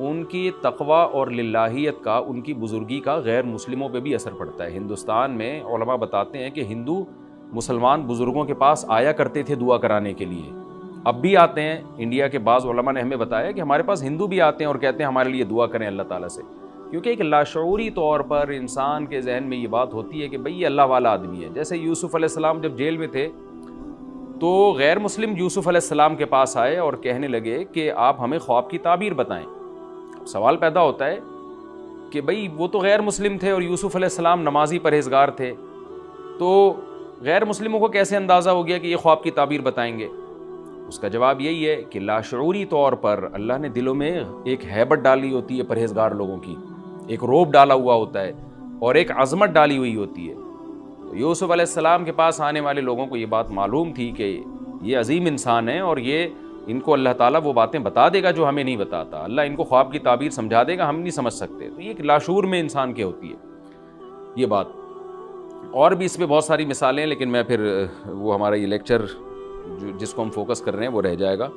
ان کی تقوی اور للہیت کا، ان کی بزرگی کا غیر مسلموں پہ بھی اثر پڑتا ہے۔ ہندوستان میں علماء بتاتے ہیں کہ ہندو مسلمان بزرگوں کے پاس آیا کرتے تھے دعا کرانے کے لیے، اب بھی آتے ہیں۔ انڈیا کے بعض علماء نے ہمیں بتایا کہ ہمارے پاس ہندو بھی آتے ہیں اور کہتے ہیں ہمارے لیے دعا کریں اللہ تعالیٰ سے، کیونکہ ایک لاشعوری طور پر انسان کے ذہن میں یہ بات ہوتی ہے کہ بھئی یہ اللہ والا آدمی ہے۔ جیسے یوسف علیہ السلام جب جیل میں تھے تو غیر مسلم یوسف علیہ السلام کے پاس آئے اور کہنے لگے کہ آپ ہمیں خواب کی تعبیر بتائیں۔ سوال پیدا ہوتا ہے کہ بھئی وہ تو غیر مسلم تھے اور یوسف علیہ السلام نمازی پرہیزگار تھے، تو غیر مسلموں کو کیسے اندازہ ہو گیا کہ یہ خواب کی تعبیر بتائیں گے؟ اس کا جواب یہی ہے کہ لاشعوری طور پر اللہ نے دلوں میں ایک ہیبت ڈالی ہوتی ہے پرہیزگار لوگوں کی، ایک روب ڈالا ہوا ہوتا ہے اور ایک عظمت ڈالی ہوئی ہوتی ہے۔ تو یوسف علیہ السلام کے پاس آنے والے لوگوں کو یہ بات معلوم تھی کہ یہ عظیم انسان ہے اور یہ ان کو اللہ تعالیٰ وہ باتیں بتا دے گا جو ہمیں نہیں بتاتا، اللہ ان کو خواب کی تعبیر سمجھا دے گا، ہم نہیں سمجھ سکتے۔ تو یہ ایک لاشعور میں انسان کی ہوتی ہے یہ بات، اور بھی اس پہ بہت ساری مثالیں ہیں، لیکن میں پھر وہ ہمارا یہ لیکچر جس کو ہم فوکس کر رہے ہیں وہ رہ جائے گا۔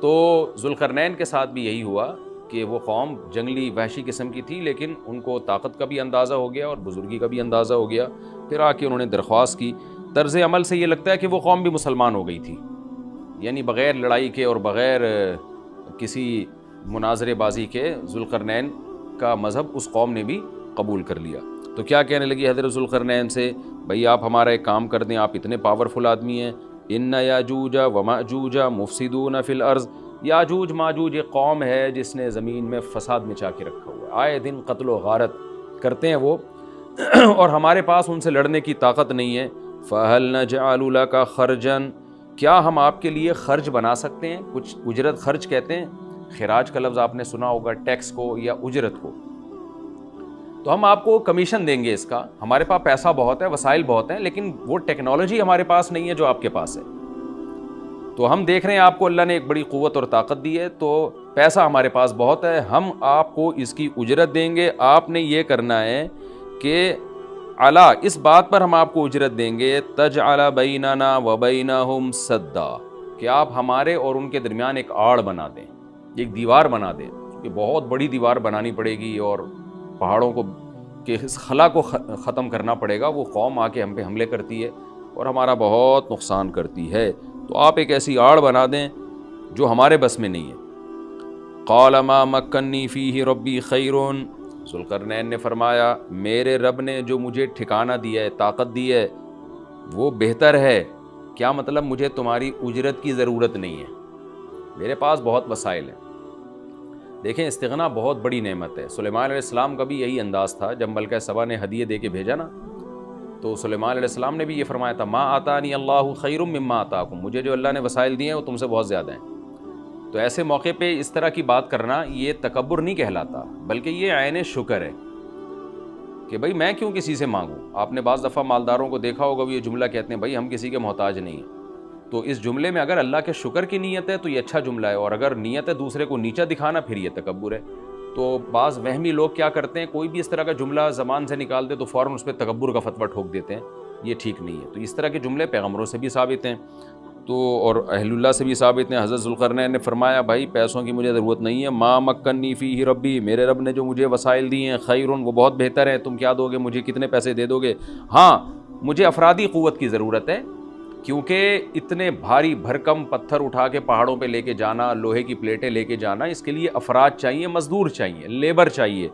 تو ذوالقرنین کے ساتھ بھی یہی ہوا کہ وہ قوم جنگلی وحشی قسم کی تھی، لیکن ان کو طاقت کا بھی اندازہ ہو گیا اور بزرگی کا بھی اندازہ ہو گیا۔ پھر آ کے انہوں نے درخواست کی، طرز عمل سے یہ لگتا ہے کہ وہ قوم بھی مسلمان ہو گئی تھی، یعنی بغیر لڑائی کے اور بغیر کسی مناظرے بازی کے ذوالقرنین کا مذہب اس قوم نے بھی قبول کر لیا۔ تو کیا کہنے لگی حضرت ذوالقرنین سے، بھئی آپ ہمارا ایک کام کر دیں، آپ اتنے پاورفل آدمی ہیں، ان یاجوج و ماجوج مفسدون فی الارض، یاجوج ماجوج ایک قوم ہے جس نے زمین میں فساد مچا کے رکھا ہوا ہے، آئے دن قتل و غارت کرتے ہیں وہ اور ہمارے پاس ان سے لڑنے کی طاقت نہیں ہے۔ فہل نجعل لک خرجا، کیا ہم آپ کے لیے خرچ بنا سکتے ہیں؟ کچھ اجرت، خرچ کہتے ہیں، خراج کا لفظ آپ نے سنا ہوگا، ٹیکس کو یا اجرت کو، تو ہم آپ کو کمیشن دیں گے اس کا، ہمارے پاس پیسہ بہت ہے، وسائل بہت ہیں، لیکن وہ ٹیکنالوجی ہمارے پاس نہیں ہے جو آپ کے پاس ہے۔ تو ہم دیکھ رہے ہیں آپ کو اللہ نے ایک بڑی قوت اور طاقت دی ہے، تو پیسہ ہمارے پاس بہت ہے، ہم آپ کو اس کی اجرت دیں گے۔ آپ نے یہ کرنا ہے کہ علا، اس بات پر ہم آپ کو اجرت دیں گے، تجعل بیننا و بینہم سدا، کہ آپ ہمارے اور ان کے درمیان ایک آڑ بنا دیں، ایک دیوار بنا دیں، کہ بہت بڑی دیوار بنانی پڑے گی اور پہاڑوں کو کہ اس خلا کو ختم کرنا پڑے گا، وہ قوم آ کے ہم پہ حملے کرتی ہے اور ہمارا بہت نقصان کرتی ہے، تو آپ ایک ایسی آڑ بنا دیں جو ہمارے بس میں نہیں ہے۔ قال ما مکنی فیہ ربی خیر، ذوالقرنین نے فرمایا میرے رب نے جو مجھے ٹھکانہ دیا ہے، طاقت دی ہے، وہ بہتر ہے۔ کیا مطلب؟ مجھے تمہاری اجرت کی ضرورت نہیں ہے، میرے پاس بہت وسائل ہیں۔ دیکھیں استغنا بہت بڑی نعمت ہے۔ سلیمان علیہ السلام کا بھی یہی انداز تھا، جب ملکہ سبا نے ہدیے دے کے بھیجا نا، تو سلیمان علیہ السلام نے بھی یہ فرمایا تھا، ما آتانی اللہ خیر مما آتاکم، مجھے جو اللہ نے وسائل دیے ہیں وہ تم سے بہت زیادہ ہیں۔ تو ایسے موقع پہ اس طرح کی بات کرنا یہ تکبر نہیں کہلاتا، بلکہ یہ عین شکر ہے کہ بھائی میں کیوں کسی سے مانگوں۔ آپ نے بعض دفعہ مالداروں کو دیکھا ہوگا، وہ یہ جملہ کہتے ہیں بھائی ہم کسی کے محتاج نہیں ہیں، تو اس جملے میں اگر اللہ کے شکر کی نیت ہے تو یہ اچھا جملہ ہے، اور اگر نیت ہے دوسرے کو نیچا دکھانا پھر یہ تکبر ہے۔ تو بعض وہمی لوگ کیا کرتے ہیں، کوئی بھی اس طرح کا جملہ زبان سے نکالتے تو فوراً اس پہ تکبر کا فتویٰ ٹھوک دیتے ہیں، یہ ٹھیک نہیں ہے۔ تو اس طرح کے جملے پیغمبروں سے بھی ثابت ہیں تو اور اہل اللہ سے بھی ثابت ہیں۔ حضرت ذوالقرنین نے فرمایا بھائی پیسوں کی مجھے ضرورت نہیں ہے، ما مکنی فیہ ربی، میرے رب نے جو مجھے وسائل دیے ہیں، خیرون، وہ بہت بہتر ہے۔ تم کیا دو گے مجھے، کتنے پیسے دے دو گے؟ ہاں مجھے افرادی قوت کی ضرورت ہے، کیونکہ اتنے بھاری بھرکم پتھر اٹھا کے پہاڑوں پہ لے کے جانا، لوہے کی پلیٹیں لے کے جانا، اس کے لیے افراد چاہیے، مزدور چاہیے، لیبر چاہیے۔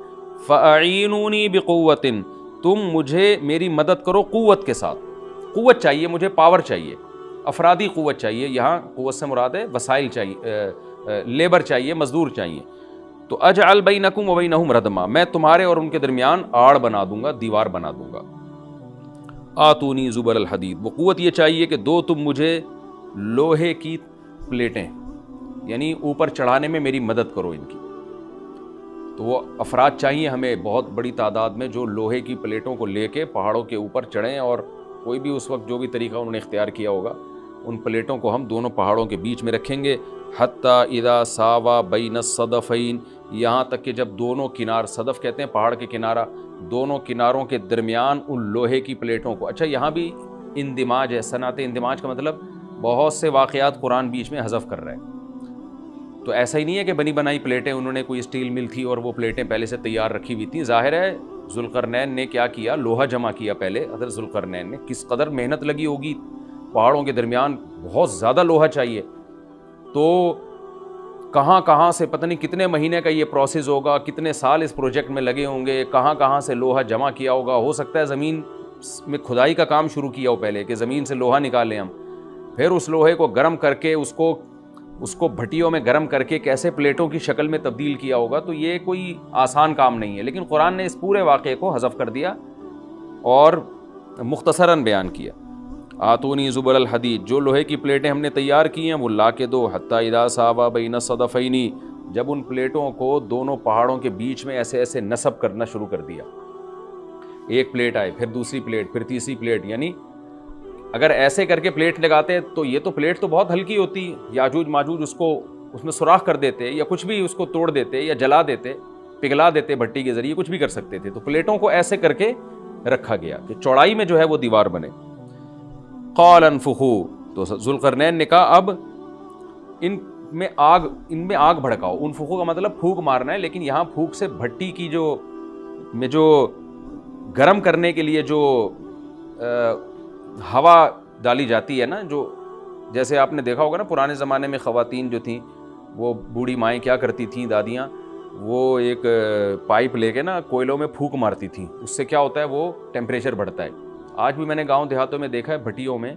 فَأَعِینُونِی بِقُوَّةٍ، تم مجھے میری مدد کرو قوت کے ساتھ، قوت چاہیے مجھے، پاور چاہیے، افرادی قوت چاہیے، یہاں قوت سے مراد ہے وسائل چاہیے، لیبر چاہیے، مزدور چاہیے۔ تو اجعل بینکم و بینہم ردما، میں تمہارے اور ان کے درمیان آڑ بنا دوں گا، دیوار بنا دوں گا۔ آتونی زبر الحدید، وہ قوت یہ چاہیے کہ دو تم مجھے لوہے کی پلیٹیں، یعنی اوپر چڑھانے میں میری مدد کرو ان کی۔ تو وہ افراد چاہیے ہمیں بہت بڑی تعداد میں جو لوہے کی پلیٹوں کو لے کے پہاڑوں کے اوپر چڑھیں، اور کوئی بھی اس وقت جو بھی طریقہ انہوں نے اختیار کیا ہوگا، ان پلیٹوں کو ہم دونوں پہاڑوں کے بیچ میں رکھیں گے، حتیٰ اذا ساوا بین الصدفین، یہاں تک کہ جب دونوں کنار، صدف کہتے ہیں پہاڑ کے کنارہ، دونوں کناروں کے درمیان ان لوہے کی پلیٹوں کو۔ اچھا یہاں بھی اندماج ہے، صنعت اندماج کا مطلب بہت سے واقعات قرآن بیچ میں حذف کر رہا ہے۔ تو ایسا ہی نہیں ہے کہ بنی بنائی پلیٹیں، انہوں نے کوئی اسٹیل مل تھی اور وہ پلیٹیں پہلے سے تیار رکھی ہوئی تھیں. ظاہر ہے ذوالقرنین نے کیا کیا، لوہا جمع کیا پہلے. حضرت ذوالقرنین نے کس قدر محنت لگی ہوگی، پہاڑوں کے درمیان بہت زیادہ لوہا چاہیے، تو کہاں کہاں سے پتہ نہیں کتنے مہینے کا یہ پروسیس ہوگا، کتنے سال اس پروجیکٹ میں لگے ہوں گے، کہاں کہاں سے لوہا جمع کیا ہوگا. ہو سکتا ہے زمین میں کھدائی کا کام شروع کیا ہو پہلے، کہ زمین سے لوہا نکالیں ہم، پھر اس لوہے کو گرم کر کے اس کو بھٹیوں میں گرم کر کے کیسے پلیٹوں کی شکل میں تبدیل کیا ہوگا. تو یہ کوئی آسان کام نہیں ہے. لیکن قرآن نے اس پورے واقعے کو حذف کر دیا اور مختصراً بیان کیا. آتونی زبر الحدید، جو لوہے کی پلیٹیں ہم نے تیار کی ہیں وہ لا کے دو. حتی اذا ساوا بین الصدفین، جب ان پلیٹوں کو دونوں پہاڑوں کے بیچ میں ایسے ایسے نصب کرنا شروع کر دیا. ایک پلیٹ آئے، پھر دوسری پلیٹ، پھر تیسری پلیٹ. یعنی اگر ایسے کر کے پلیٹ لگاتے تو یہ تو پلیٹ تو بہت ہلکی ہوتی، یاجوج ماجوج اس میں سوراخ کر دیتے یا کچھ بھی اس کو توڑ دیتے یا جلا دیتے، پگھلا دیتے بھٹی کے ذریعے، کچھ بھی کر سکتے تھے. تو پلیٹوں کو ایسے کر کے رکھا گیا کہ چوڑائی میں جو ہے وہ دیوار بنے. قال انفخوا، تو ذوالقرنین نے کہا اب ان میں آگ بھڑکاؤ. انفخوا کا مطلب پھونک مارنا ہے، لیکن یہاں پھونک سے بھٹی کی جو گرم کرنے کے لیے جو ہوا ڈالی جاتی ہے نا، جو جیسے آپ نے دیکھا ہوگا نا پرانے زمانے میں خواتین جو تھیں، وہ بوڑھی مائیں کیا کرتی تھیں، دادیاں، وہ ایک پائپ لے کے نا کوئلوں میں پھونک مارتی تھیں. اس سے کیا ہوتا ہے، وہ ٹیمپریچر بڑھتا ہے. آج بھی میں نے گاؤں دیہاتوں میں دیکھا ہے بھٹیوں میں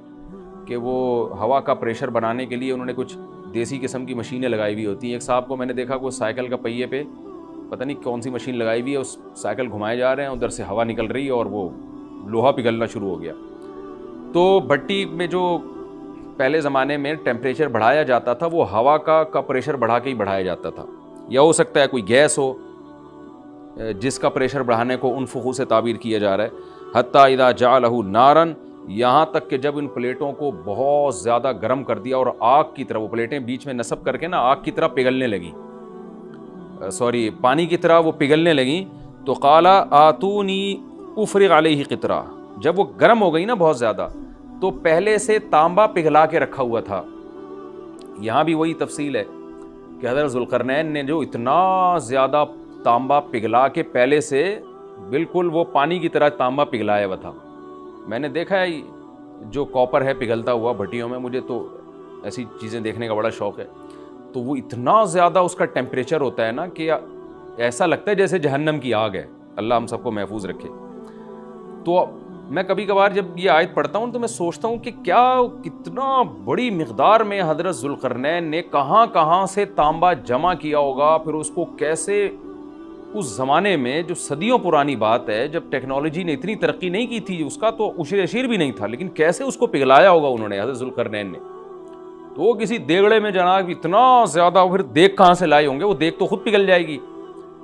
کہ وہ ہوا کا پریشر بنانے کے لیے انہوں نے کچھ دیسی قسم کی مشینیں لگائی ہوئی ہوتی ہیں. ایک صاحب کو میں نے دیکھا کہ سائیکل کا پہیے پہ پتہ نہیں کون سی مشین لگائی ہوئی ہے، اس سائیکل گھمائے جا رہے ہیں، ادھر سے ہوا نکل رہی ہے اور وہ لوہا پگھلنا شروع ہو گیا. تو بھٹی میں جو پہلے زمانے میں ٹیمپریچر بڑھایا جاتا تھا وہ ہوا کا پریشر بڑھا کے ہی بڑھایا جاتا تھا، یا ہو سکتا ہے کوئی گیس ہو جس کا پریشر بڑھانے کو انفخو سے تعبیر کیا جا رہا ہے. حتی اذا جعلہ نارا، یہاں تک کہ جب ان پلیٹوں کو بہت زیادہ گرم کر دیا اور آگ کی طرح، وہ پلیٹیں بیچ میں نصب کر کے نا آگ کی طرح پگھلنے لگیں، پانی کی طرح وہ پگھلنے لگیں. تو قال آتونی افرغ علیہ قطرہ، جب وہ گرم ہو گئی نا بہت زیادہ، تو پہلے سے تانبا پگھلا کے رکھا ہوا تھا. یہاں بھی وہی تفصیل ہے کہ حضرت ذوالقرنین نے جو اتنا زیادہ تانبا پگھلا کے پہلے سے بالکل وہ پانی کی طرح تانبا پگھلایا ہوا تھا. میں نے دیکھا ہے جو کاپر ہے پگھلتا ہوا بھٹیوں میں، مجھے تو ایسی چیزیں دیکھنے کا بڑا شوق ہے. تو وہ اتنا زیادہ اس کا ٹیمپریچر ہوتا ہے نا کہ ایسا لگتا ہے جیسے جہنم کی آگ ہے. اللہ ہم سب کو محفوظ رکھے. تو میں کبھی کبھار جب یہ آیت پڑھتا ہوں تو میں سوچتا ہوں کہ کتنا بڑی مقدار میں حضرت ذوالقرنین نے کہاں کہاں سے تانبا جمع کیا ہوگا، پھر اس کو کیسے اس زمانے میں، جو صدیوں پرانی بات ہے، جب ٹیکنالوجی نے اتنی ترقی نہیں کی تھی، اس کا تو عشر اشیر بھی نہیں تھا، لیکن کیسے اس کو پگھلایا ہوگا انہوں نے، حضرت ذوالقرنین نے. تو وہ کسی دیگڑے میں جناب اتنا زیادہ، پھر دیگ کہاں سے لائے ہوں گے، وہ دیگ تو خود پگھل جائے گی.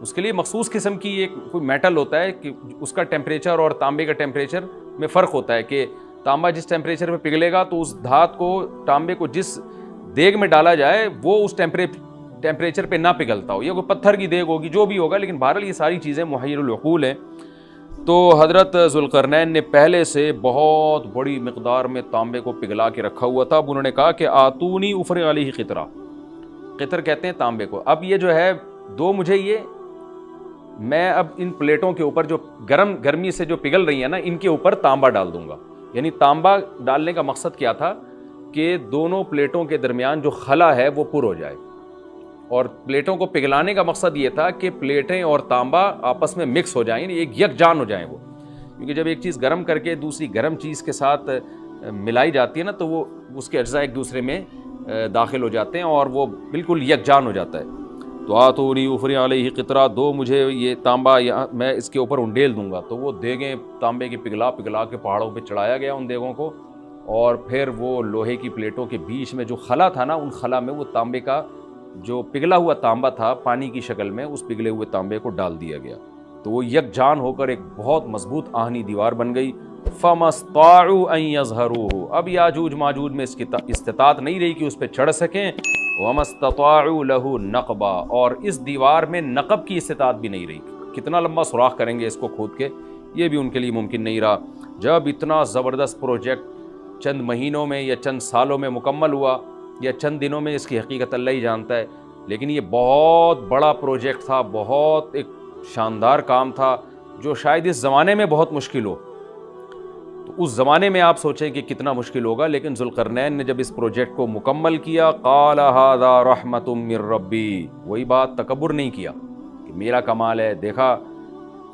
اس کے لیے مخصوص قسم کی ایک کوئی میٹل ہوتا ہے کہ اس کا ٹیمپریچر اور تانبے کا ٹیمپریچر میں فرق ہوتا ہے، کہ تانبا جس ٹیمپریچر پہ پگھلے گا تو اس دھات کو، تانبے کو جس دیگ میں ڈالا جائے وہ اس ٹیمپریچر پہ نہ پگھلتا ہو، یا کوئی پتھر کی دیگ ہوگی، جو بھی ہوگا. لیکن بہرحال یہ ساری چیزیں محیر العقول ہیں. تو حضرت ذوالقرنین نے پہلے سے بہت بڑی مقدار میں تانبے کو پگھلا کے رکھا ہوا تھا. اب انہوں نے کہا کہ آتونی افرغ علیہ قطرہ، قطر کہتے ہیں تانبے کو. اب یہ جو ہے دو مجھے یہ، میں اب ان پلیٹوں کے اوپر جو گرمی سے جو پگھل رہی ہیں نا، ان کے اوپر تانبا ڈال دوں گا. یعنی تانبا ڈالنے کا مقصد کیا تھا کہ دونوں پلیٹوں کے درمیان جو خلا ہے وہ پر ہو جائے، اور پلیٹوں کو پگھلانے کا مقصد یہ تھا کہ پلیٹیں اور تانبا آپس میں مکس ہو جائیں، یعنی ایک یکجان ہو جائیں وہ. کیونکہ جب ایک چیز گرم کر کے دوسری گرم چیز کے ساتھ ملائی جاتی ہے نا، تو وہ اس کے اجزاء ایک دوسرے میں داخل ہو جاتے ہیں اور وہ بالکل یکجان ہو جاتا ہے. تو آتونی افرغ علیہ قطرہ، دو مجھے یہ تانبا، میں اس کے اوپر انڈیل دوں گا. تو وہ دیگیں تانبے کی پگھلا کے پہاڑوں پہ چڑھایا گیا ان دیگوں کو، اور پھر وہ لوہے کی پلیٹوں کے بیچ میں جو خلا تھا نا، ان خلا میں وہ تانبے کا جو پگھلا ہوا تانبا تھا پانی کی شکل میں، اس پگھلے ہوئے تانبے کو ڈال دیا گیا. تو وہ یکجان ہو کر ایک بہت مضبوط آہنی دیوار بن گئی. فَمَا اسْطَاعُوا أَن يَظْهَرُوهُ، اب یاجوج ماجوج میں اس کی استطاعت نہیں رہی کہ اس پہ چڑھ سکیں. وَمَا اسْتَطَاعُوا لَهُ نَقْبًا، اور اس دیوار میں نقب کی استطاعت بھی نہیں رہی. کتنا لمبا سوراخ کریں گے اس کو کھود کے، یہ بھی ان کے لیے ممکن نہیں رہا. جب اتنا زبردست پروجیکٹ چند مہینوں میں یا چند سالوں میں مکمل ہوا، یا چند دنوں میں، اس کی حقیقت اللہ ہی جانتا ہے، لیکن یہ بہت بڑا پروجیکٹ تھا، بہت ایک شاندار کام تھا جو شاید اس زمانے میں بہت مشکل ہو. تو اس زمانے میں آپ سوچیں کہ کتنا مشکل ہوگا، لیکن ذوالقرنین نے جب اس پروجیکٹ کو مکمل کیا، قال ھذا رحمۃ من ربی، وہی بات، تکبر نہیں کیا کہ میرا کمال ہے، دیکھا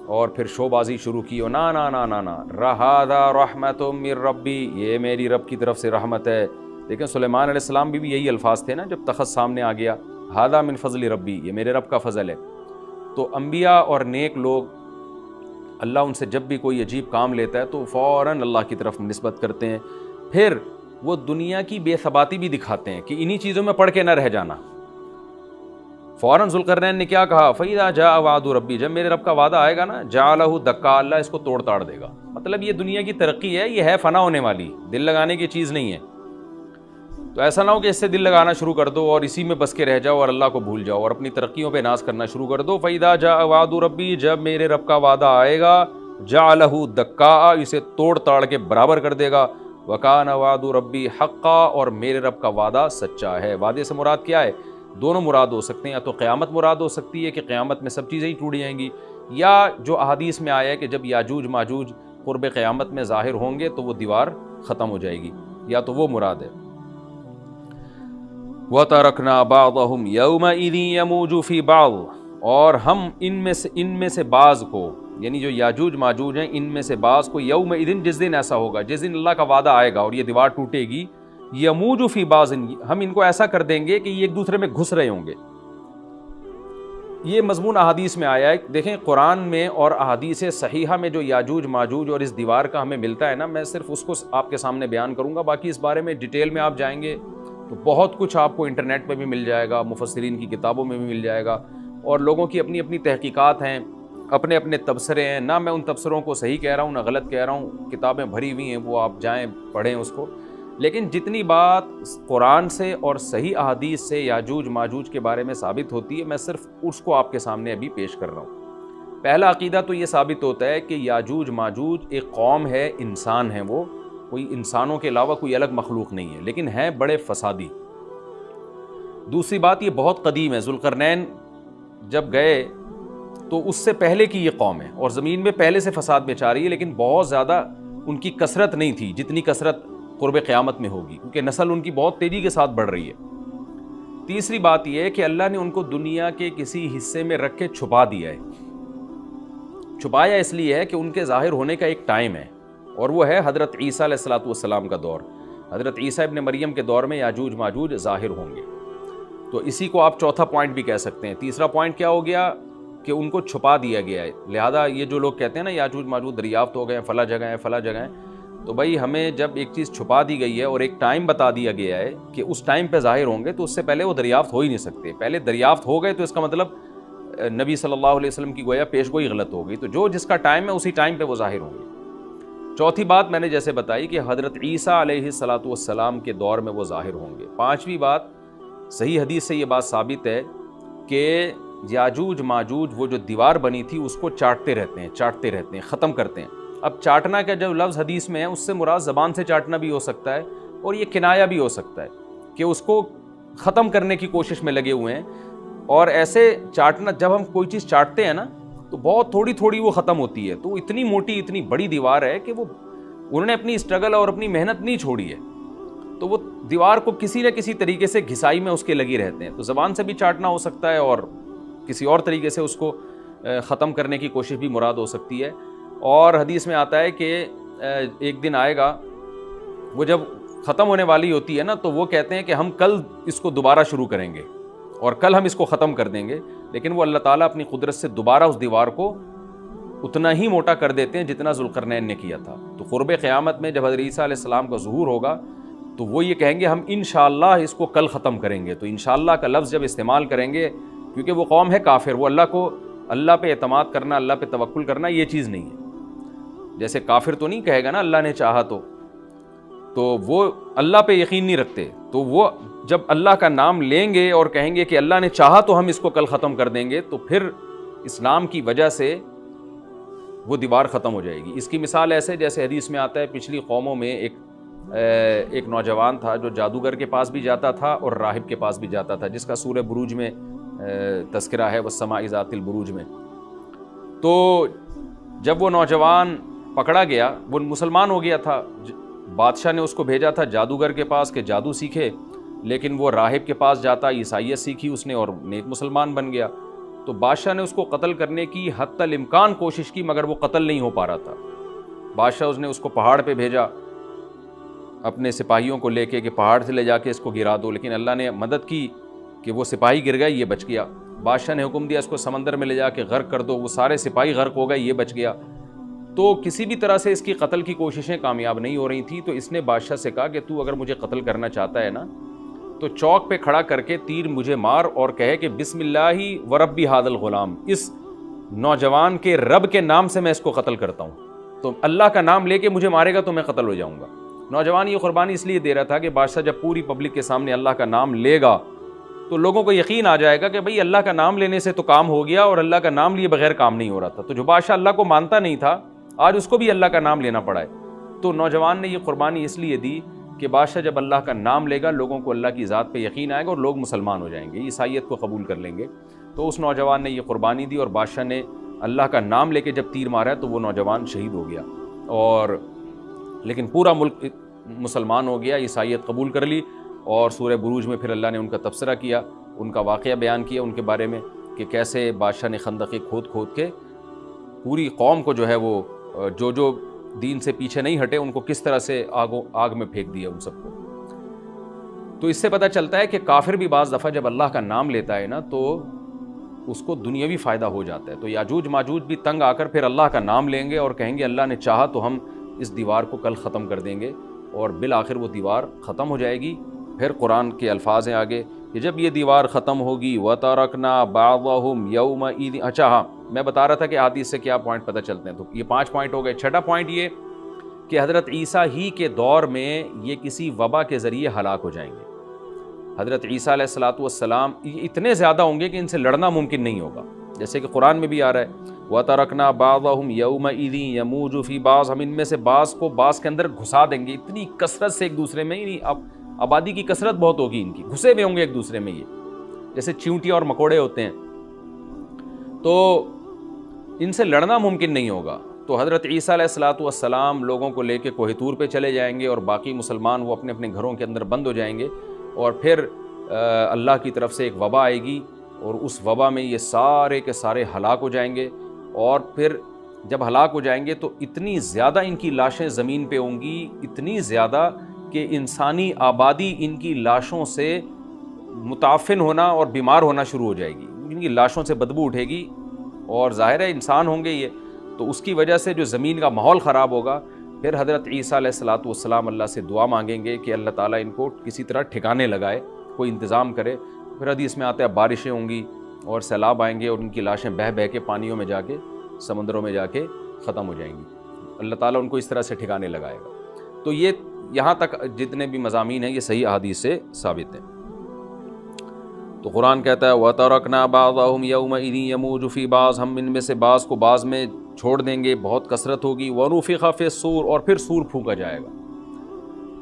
اور پھر شو بازی شروع کی، نا نا نا نا نا، ھذا رحمۃ من ربی، یہ میری رب کی طرف سے رحمت ہے. لیکن سلیمان علیہ السلام بھی یہی الفاظ تھے نا جب تخت سامنے آ گیا، ھذا من فضل ربی، یہ میرے رب کا فضل ہے. تو انبیاء اور نیک لوگ اللہ ان سے جب بھی کوئی عجیب کام لیتا ہے تو فوراً اللہ کی طرف نسبت کرتے ہیں. پھر وہ دنیا کی بے ثباتی بھی دکھاتے ہیں کہ انہی چیزوں میں پڑھ کے نہ رہ جانا. فوراً ذوالقرنین نے کیا کہا، فَإِذَا جَاءَ وَعْدُ رَبِّي، جب میرے رب کا وعدہ آئے گا نا، جَعَلَهُ دَكَّا، اللہ اس کو توڑ تاڑ دے گا. مطلب یہ دنیا کی ترقی ہے، یہ ہے فنا ہونے والی، دل لگانے کی چیز نہیں ہے. تو ایسا نہ ہو کہ اس سے دل لگانا شروع کر دو اور اسی میں بس کے رہ جاؤ اور اللہ کو بھول جاؤ اور اپنی ترقیوں پہ ناز کرنا شروع کر دو. فَإِذَا جَاءَ وَعْدُ رَبِّي، جب میرے رب کا وعدہ آئے گا، جَعَلَهُ دَكَّا، اسے توڑ تاڑ کے برابر کر دے گا. وَكَانَ وَعْدُ رَبِّي حَقًّا، اور میرے رب کا وعدہ سچا ہے. وعدے سے مراد کیا ہے؟ دونوں مراد ہو سکتے ہیں، یا تو قیامت مراد ہو سکتی ہے کہ قیامت میں سب چیزیں ہی ٹوٹ جائیں گی، یا جو احادیث میں آیا ہے کہ جب یاجوج ماجوج قرب قیامت میں ظاہر ہوں گے تو وہ دیوار ختم ہو جائے گی، یا تو وہ مراد ہے. وَتَرَكْنَا بَعْضَهُمْ يَوْمَئِذٍ يَمُوجُ فِي بَعْضٍ، اور ہم ان میں سے بعض کو، یعنی جو یاجوج ماجوج ہیں ان میں سے بعض کو، یومئذ، جس دن ایسا ہوگا، جس دن اللہ کا وعدہ آئے گا اور یہ دیوار ٹوٹے گی، یموج فی بعض، ہم ان کو ایسا کر دیں گے کہ یہ ایک دوسرے میں گھس رہے ہوں گے. یہ مضمون احادیث میں آیا ہے. دیکھیں قرآن میں اور احادیث صحیحہ میں جو یاجوج ماجوج اور اس دیوار کا ہمیں ملتا ہے نا، میں صرف اس کو آپ کے سامنے بیان کروں گا، باقی اس بارے میں ڈیٹیل میں آپ جائیں گے تو بہت کچھ آپ کو انٹرنیٹ پہ بھی مل جائے گا، مفسرین کی کتابوں میں بھی مل جائے گا، اور لوگوں کی اپنی اپنی تحقیقات ہیں، اپنے اپنے تبصرے ہیں. نہ میں ان تبصروں کو صحیح کہہ رہا ہوں نہ غلط کہہ رہا ہوں، کتابیں بھری ہوئی ہیں، وہ آپ جائیں پڑھیں اس کو. لیکن جتنی بات قرآن سے اور صحیح احادیث سے یاجوج ماجوج کے بارے میں ثابت ہوتی ہے، میں صرف اس کو آپ کے سامنے ابھی پیش کر رہا ہوں. پہلا عقیدہ تو یہ ثابت ہوتا ہے کہ یاجوج ماجوج ایک قوم ہے، انسان ہیں، وہ کوئی انسانوں کے علاوہ کوئی الگ مخلوق نہیں ہے، لیکن ہیں بڑے فسادی. دوسری بات، یہ بہت قدیم ہے. ذوالقرنین جب گئے تو اس سے پہلے کی یہ قوم ہے اور زمین میں پہلے سے فساد مچا رہی ہے، لیکن بہت زیادہ ان کی کثرت نہیں تھی جتنی کثرت قرب قیامت میں ہوگی، کیونکہ نسل ان کی بہت تیزی کے ساتھ بڑھ رہی ہے. تیسری بات یہ ہے کہ اللہ نے ان کو دنیا کے کسی حصے میں رکھ کے چھپا دیا ہے. چھپایا اس لیے ہے کہ ان کے ظاہر ہونے کا ایک ٹائم ہے، اور وہ ہے حضرت عیسیٰ علیہ السلام کا دور. حضرت عیسیٰ ابن مریم کے دور میں یاجوج ماجوج ظاہر ہوں گے. تو اسی کو آپ چوتھا پوائنٹ بھی کہہ سکتے ہیں. تیسرا پوائنٹ کیا ہو گیا کہ ان کو چھپا دیا گیا ہے. لہذا یہ جو لوگ کہتے ہیں نا یاجوج ماجوج دریافت ہو گئے ہیں فلاں جگہ ہیں فلاں جگہ ہیں، تو بھائی ہمیں جب ایک چیز چھپا دی گئی ہے اور ایک ٹائم بتا دیا گیا ہے کہ اس ٹائم پہ ظاہر ہوں گے، تو اس سے پہلے وہ دریافت ہو ہی نہیں سکتے. پہلے دریافت ہو گئے تو اس کا مطلب نبی صلی اللہ علیہ وسلم کی گویا پیش گوئی غلط ہو گئی. تو جو جس کا ٹائم ہے اسی ٹائم پہ وہ ظاہر ہوں گے. چوتھی بات میں نے جیسے بتائی کہ حضرت عیسیٰ علیہ السلام کے دور میں وہ ظاہر ہوں گے. پانچویں بات، صحیح حدیث سے یہ بات ثابت ہے کہ یاجوج ماجوج وہ جو دیوار بنی تھی اس کو چاٹتے رہتے ہیں، ختم کرتے ہیں. اب چاٹنا کا جو لفظ حدیث میں ہے اس سے مراد زبان سے چاٹنا بھی ہو سکتا ہے، اور یہ کنایا بھی ہو سکتا ہے کہ اس کو ختم کرنے کی کوشش میں لگے ہوئے ہیں. اور ایسے چاٹنا، جب ہم کوئی چیز چاٹتے ہیں نا تو بہت تھوڑی تھوڑی وہ ختم ہوتی ہے. تو اتنی موٹی اتنی بڑی دیوار ہے کہ وہ انہوں نے اپنی اسٹرگل اور اپنی محنت نہیں چھوڑی ہے، تو وہ دیوار کو کسی نہ کسی طریقے سے گھسائی میں اس کے لگی رہتے ہیں. تو زبان سے بھی چاٹنا ہو سکتا ہے اور کسی اور طریقے سے اس کو ختم کرنے کی کوشش بھی مراد ہو سکتی ہے. اور حدیث میں آتا ہے کہ ایک دن آئے گا، وہ جب ختم ہونے والی ہوتی ہے نا تو وہ کہتے ہیں کہ ہم کل اس کو دوبارہ شروع کریں گے اور کل ہم اس کو ختم کر دیں گے. لیکن وہ اللہ تعالیٰ اپنی قدرت سے دوبارہ اس دیوار کو اتنا ہی موٹا کر دیتے ہیں جتنا ذوالقرنین نے کیا تھا. تو قرب قیامت میں جب حضرت عیسیٰ علیہ السلام کا ظہور ہوگا تو وہ یہ کہیں گے ہم انشاءاللہ اس کو کل ختم کریں گے. تو انشاءاللہ کا لفظ جب استعمال کریں گے، کیونکہ وہ قوم ہے کافر، وہ اللہ پہ اعتماد کرنا، اللہ پہ توکل کرنا یہ چیز نہیں ہے. جیسے کافر تو نہیں کہے گا نا اللہ نے چاہا تو وہ اللہ پہ یقین نہیں رکھتے. تو وہ جب اللہ کا نام لیں گے اور کہیں گے کہ اللہ نے چاہا تو ہم اس کو کل ختم کر دیں گے، تو پھر اسلام کی وجہ سے وہ دیوار ختم ہو جائے گی. اس کی مثال ایسے جیسے حدیث میں آتا ہے پچھلی قوموں میں ایک ایک نوجوان تھا جو جادوگر کے پاس بھی جاتا تھا اور راہب کے پاس بھی جاتا تھا، جس کا سورہ بروج میں تذکرہ ہے، والسماء ذات البروج میں۔ تو جب وہ نوجوان پکڑا گیا، وہ مسلمان ہو گیا تھا، بادشاہ نے اس کو بھیجا تھا جادوگر کے پاس کہ جادو سیکھے، لیکن وہ راہب کے پاس جاتا، عیسائیت سیکھی اس نے اور نیک مسلمان بن گیا۔ تو بادشاہ نے اس کو قتل کرنے کی حتی الامکان کوشش کی، مگر وہ قتل نہیں ہو پا رہا تھا۔ بادشاہ اس نے اس کو پہاڑ پہ بھیجا اپنے سپاہیوں کو لے کے کہ پہاڑ سے لے جا کے اس کو گرا دو، لیکن اللہ نے مدد کی کہ وہ سپاہی گر گئے، یہ بچ گیا۔ بادشاہ نے حکم دیا اس کو سمندر میں لے جا کے غرق کر دو، وہ سارے سپاہی غرق ہو گئے، یہ بچ گیا۔ تو کسی بھی طرح سے اس کی قتل کی کوششیں کامیاب نہیں ہو رہی تھیں، تو اس نے بادشاہ سے کہا کہ تو اگر مجھے قتل کرنا چاہتا ہے نا تو چوک پہ کھڑا کر کے تیر مجھے مار اور کہے کہ بسم اللہ و ربی ھذا الغلام، اس نوجوان کے رب کے نام سے میں اس کو قتل کرتا ہوں، تو اللہ کا نام لے کے مجھے مارے گا تو میں قتل ہو جاؤں گا۔ نوجوان یہ قربانی اس لیے دے رہا تھا کہ بادشاہ جب پوری پبلک کے سامنے اللہ کا نام لے گا تو لوگوں کو یقین آ جائے گا کہ بھئی اللہ کا نام لینے سے تو کام ہو گیا، اور اللہ کا نام لیے بغیر کام نہیں ہو رہا تھا۔ تو جو بادشاہ اللہ کو مانتا نہیں تھا، آج اس کو بھی اللہ کا نام لینا پڑا ہے۔ تو نوجوان نے یہ قربانی اس لیے دی کہ بادشاہ جب اللہ کا نام لے گا، لوگوں کو اللہ کی ذات پہ یقین آئے گا اور لوگ مسلمان ہو جائیں گے، عیسائیت کو قبول کر لیں گے۔ تو اس نوجوان نے یہ قربانی دی اور بادشاہ نے اللہ کا نام لے کے جب تیر مارا تو وہ نوجوان شہید ہو گیا، اور لیکن پورا ملک مسلمان ہو گیا، عیسائیت قبول کر لی۔ اور سورہ بروج میں پھر اللہ نے ان کا تبصرہ کیا، ان کا واقعہ بیان کیا ان کے بارے میں کہ کیسے بادشاہ نے خندقیں کھود کھود کے پوری قوم کو جو ہے وہ جو دین سے پیچھے نہیں ہٹے ان کو کس طرح سے آگ میں پھینک دیا ان سب کو۔ تو اس سے پتہ چلتا ہے کہ کافر بھی بعض دفعہ جب اللہ کا نام لیتا ہے نا تو اس کو دنیاوی فائدہ ہو جاتا ہے۔ تو یاجوج ماجوج بھی تنگ آ کر پھر اللہ کا نام لیں گے اور کہیں گے اللہ نے چاہا تو ہم اس دیوار کو کل ختم کر دیں گے، اور بالآخر وہ دیوار ختم ہو جائے گی۔ پھر قرآن کے الفاظ ہیں آگے کہ جب یہ دیوار ختم ہوگی وَتَرَكْنَا بَعْضَهُمْ يَوْمَئِذٍ۔ اچھا ہاں، میں بتا رہا تھا کہ حدیث سے کیا پوائنٹ پتہ چلتے ہیں، تو یہ 5 پوائنٹ ہو گئے۔ چھٹا پوائنٹ یہ کہ حضرت عیسیٰ ہی کے دور میں یہ کسی وبا کے ذریعے ہلاک ہو جائیں گے۔ حضرت عیسیٰ علیہ الصلوۃ والسلام اتنے زیادہ ہوں گے کہ ان سے لڑنا ممکن نہیں ہوگا، جیسے کہ قرآن میں بھی آ رہا ہے وَتَرَكْنَا بَعْضَهُمْ يَوْمَئِذٍ يَمُوجُ فِي بَعْضٍ، ہم ان میں سے بعض کو بعض کے اندر گھسا دیں گے، اتنی کثرت سے ایک دوسرے میں، اب آبادی کی کثرت بہت ہوگی ان کی، گھسے ہوئے ہوں گے ایک دوسرے میں، یہ جیسے چیونٹیاں اور مکوڑے ہوتے ہیں، تو ان سے لڑنا ممکن نہیں ہوگا۔ تو حضرت عیسیٰ علیہ الصلوۃ والسلام لوگوں کو لے کے کوہ طور پہ چلے جائیں گے، اور باقی مسلمان وہ اپنے اپنے گھروں کے اندر بند ہو جائیں گے، اور پھر اللہ کی طرف سے ایک وبا آئے گی، اور اس وبا میں یہ سارے کے سارے ہلاک ہو جائیں گے۔ اور پھر جب ہلاک ہو جائیں گے تو اتنی زیادہ ان کی لاشیں زمین پہ ہوں گی، اتنی زیادہ کہ انسانی آبادی ان کی لاشوں سے متعفن ہونا اور بیمار ہونا شروع ہو جائے گی، ان کی لاشوں سے بدبو اٹھے گی، اور ظاہر ہے انسان ہوں گے یہ، تو اس کی وجہ سے جو زمین کا ماحول خراب ہوگا۔ پھر حضرت عیسیٰ علیہ الصلوۃ والسلام اللہ سے دعا مانگیں گے کہ اللہ تعالیٰ ان کو کسی طرح ٹھکانے لگائے، کوئی انتظام کرے۔ پھر حدیث میں آتا ہے بارشیں ہوں گی اور سیلاب آئیں گے، اور ان کی لاشیں بہہ بہہ کے پانیوں میں جا کے، سمندروں میں جا کے ختم ہو جائیں گی، اللہ تعالیٰ ان کو اس طرح سے ٹھکانے لگائے گا۔ تو یہ یہاں تک جتنے بھی مضامین ہیں یہ صحیح احادیث سے ثابت ہیں۔ تو قرآن کہتا ہے وَتَرَكْنَا بَعْضَهُمْ يَوْمَئِذٍ يَمُوجُ فِي بَعْضٍ، ہم ان میں سے بعض کو بعض میں چھوڑ دیں گے، بہت کثرت ہوگی۔ وَنُفِخَ فِي الصُّورِ، اور پھر سور پھونکا جائے گا۔